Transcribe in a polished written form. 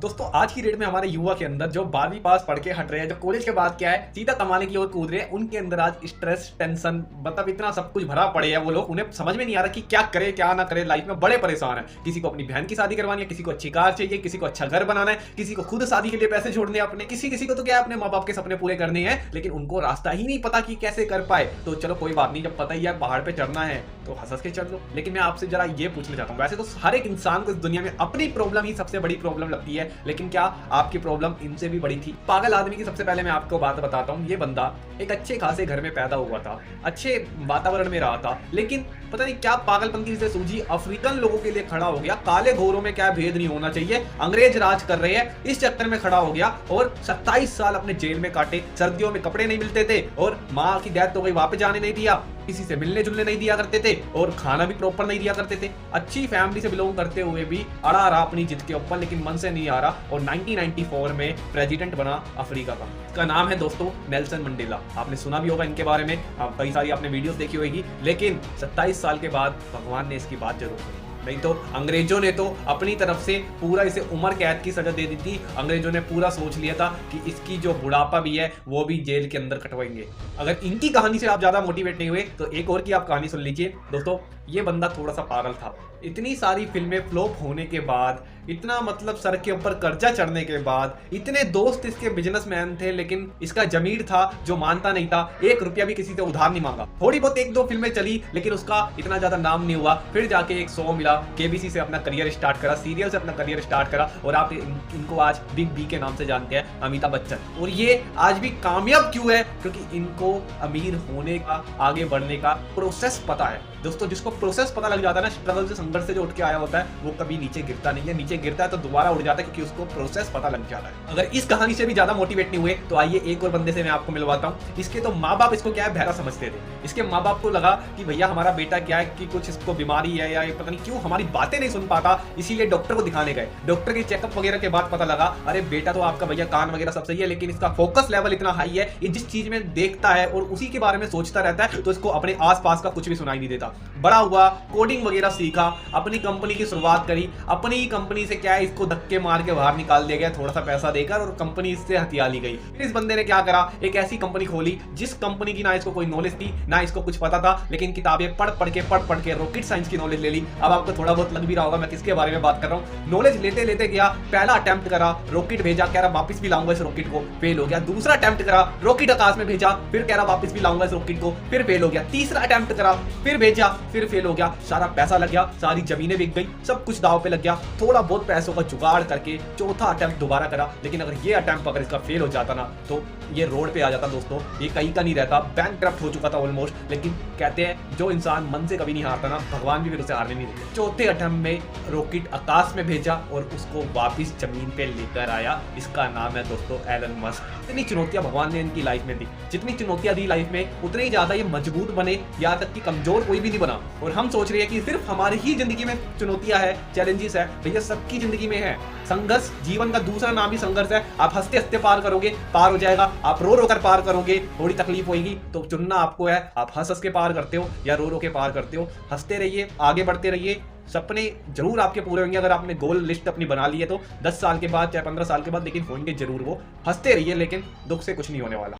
दोस्तों आज की डेट में हमारे युवा के अंदर जो 12वीं पास पढ़ के हट रहे हैं, जो कॉलेज के बाद क्या है सीधा कमाने की ओर कूद रहे हैं, उनके अंदर आज स्ट्रेस टेंशन मतलब इतना सब कुछ भरा पड़े है। वो लोग उन्हें समझ में नहीं आ रहा कि क्या करे क्या ना करे, लाइफ में बड़े परेशान है। किसी को अपनी बहन की शादी करवानी है, किसी को अच्छी कार चाहिए, किसी को अच्छा घर बनाना है, किसी को खुद शादी के लिए पैसे छोड़ने हैं अपने, किसी किसी को तो क्या है अपने माँ बाप के सपने पूरे करने हैं, लेकिन उनको रास्ता ही नहीं पता कि कैसे कर पाए। तो चलो कोई बात नहीं, जब पता ही है पहाड़ पे चढ़ना है तो हंस के चढ़ लो। लेकिन मैं आपसे जरा ये पूछना चाहता हूँ, वैसे तो हर एक इंसान को इस दुनिया में अपनी प्रॉब्लम ही सबसे बड़ी प्रॉब्लम लगती है, लेकिन क्या आपकी प्रॉब्लम इनसे भी बड़ी थी? पागल आदमी की सबसे पहले मैं आपको बात बताता हूँ। ये बंदा एक अच्छे खासे घर में पैदा हुआ था, अच्छे वातावरण में रहा था, लेकिन पता नहीं क्या पागलपंती से सूझी अफ्रीकन लोगों के लिए खड़ा हो गया। काले घोरों में क्या भेद नहीं होना चाहिए, अंग्रेज राज कर रहे हैं, इस चक्कर में खड़ा हो गया और 27 साल अपने जेल में काटे। सर्दियों में कपड़े नहीं मिलते थे और माँ की डेथ हो गई, वापस जाने नहीं दिया, किसी से मिलने जुलने नहीं दिया करते थे और खाना भी प्रॉपर नहीं दिया करते थे। अच्छी फैमिली से बिलोंग करते हुए भी अड़ा रहा अपनी जिद के ऊपर, लेकिन मन से नहीं आ रहा और 1994 में प्रेसिडेंट बना अफ्रीका का। इसका नाम है दोस्तों नेल्सन मंडेला। आपने सुना भी होगा इनके बारे में, कई सारी आपने वीडियोस देखी होगी, लेकिन 27 साल के बाद भगवान ने इसकी बात जरूर सुनी। नहीं तो अंग्रेजों ने तो अपनी तरफ से पूरा इसे उम्र कैद की सजा दे दी थी। अंग्रेजों ने पूरा सोच लिया था कि इसकी जो बुढ़ापा भी है वो भी जेल के अंदर कटवाएंगे। अगर इनकी कहानी से आप ज्यादा मोटिवेट नहीं हुए तो एक और की आप कहानी सुन लीजिए। दोस्तों ये बंदा थोड़ा सा पागल था। इतनी सारी फिल्में फ्लॉप होने के बाद, इतना मतलब सर के ऊपर कर्जा चढ़ने के बाद, इतने दोस्त इसके बिजनेसमैन थे, लेकिन इसका जमीर था जो मानता नहीं था। 1 रुपया भी किसी से उधार नहीं मांगा। थोड़ी बहुत 1-2 फिल्में चली, लेकिन उसका इतना ज्यादा नाम नहीं हुआ। फिर जाके एक शो मिला, केबीसी से अपना करियर स्टार्ट करा, सीरियल से अपना करियर स्टार्ट करा और आप इनको आज बिग बी के नाम से जानते हैं, अमिताभ बच्चन। और ये आज भी कामयाब क्यों है? क्योंकि इनको अमीर होने का, आगे बढ़ने का प्रोसेस पता है। दोस्तों जिसको प्रोसेस पता लग जाता है ना, स्ट्रगल से, संघर्ष से जो उठ के आया होता है, वो कभी नीचे गिरता नहीं है। नीचे गिरता है तो दोबारा उठ जाता है, क्योंकि उसको प्रोसेस पता लग जाता है। अगर इस कहानी से भी ज्यादा मोटिवेट नहीं हुए तो आइए एक और बंदे से मैं आपको मिलवाता हूँ। इसके तो माँ बाप इसको क्या है बहरा समझते थे। इसके माँ बाप को लगा कि भैया हमारा बेटा क्या है कि कुछ इसको बीमारी है या पता नहीं क्यों हमारी बातें नहीं सुन पाता, इसीलिए डॉक्टर को दिखाने गए। डॉक्टर के चेकअप वगैरह के बाद पता लगा अरे बेटा तो आपका भैया कान वगैरह सब सही है, लेकिन इसका फोकस लेवल इतना हाई है, ये जिस चीज में देखता है और उसी के बारे में सोचता रहता है, तो इसको अपने आसपास का कुछ भी सुनाई नहीं देता। बड़ा हुआ, कोडिंग वगैरह सीखा, अपनी कंपनी की शुरुआत करी। अपनी ही कंपनी से क्या है इसको धक्के मार के बाहर निकाल दिया गया थोड़ा सा पैसा देकर, और कंपनी इससे हथिया ली गई। फिर इस बंदे ने क्या करा, एक ऐसी कंपनी खोली जिस कंपनी की ना इसको कोई नॉलेज थी ना इसको कुछ पता था, लेकिन किताबें पढ़ पढ़ के रॉकेट साइंस की नॉलेज ले ली। अब आपको थोड़ा बहुत लग भी रहा होगा मैं किसके बारे में बात कर रहा हूँ। नॉलेज लेते लेते गया, पहला अटेम्प्ट करा, रॉकेट भेजा, कह रहा वापस भी लाऊंगा इस रॉकेट को, फेल हो गया। दूसरा अटेम्प्ट करा, रॉकेट आकाश में भेजा, फिर कह रहा वापस भी लाऊंगा इस रॉकेट को, फिर फेल हो गया। तीसरा अटेम्प्ट करा, फिर भेजा, फिर फेल हो गया। सारा पैसा लग गया, सारी जमीनें बिक गई, सब कुछ दाव पे लग गया। थोड़ा बहुत पैसों का जुगाड़ करके चौथा अटेम्प्ट दोबारा करा, लेकिन अगर ये अटेम्प्ट अगर इसका फेल हो जाता ना तो ये रोड पे आ जाता। दोस्तों ये कहीं का नहीं रहता, बैंकक्रप्ट हो चुका था ऑलमोस्ट। लेकिन कहते हैं जो इंसान मन से कभी नहीं हारता ना, भगवान भी फिर उसे हारने नहीं देते। चौथे अटेम्प्ट में रॉकेट आकाश में भेजा और उसको वापस जमीन पे लेकर आया। इसका नाम है दोस्तों एलन मस्क। इतनी चुनौतियां भगवान ने इनकी लाइफ में दी, जितनी चुनौतियां दी लाइफ में उतनी ही ज्यादा ये मजबूत बने, यहाँ तक कि कमजोर कोई भी नहीं बना। और हम सोच रहे हैं कि सिर्फ हमारी ही जिंदगी में चुनौतियां है, चैलेंजेस है, भैया सबकी जिंदगी में है। संघर्ष जीवन का दूसरा नाम ही संघर्ष है। आप हंसते हंसते पार करोगे, पार हो जाएगा। आप रो रो कर पार करोगे, थोड़ी तकलीफ होगी, तो चुनना आपको है। आप हंस हंस के पार करते हो या रो रो के पार करते हो। हंसते रहिए, आगे बढ़ते रहिए, सपने जरूर आपके पूरे होंगे। अगर आपने गोल लिस्ट अपनी बना ली है तो 10 साल के बाद चाहे 15 साल के बाद, लेकिन होंगे जरूर वो। हंसते रहिए, लेकिन दुख से कुछ नहीं होने वाला।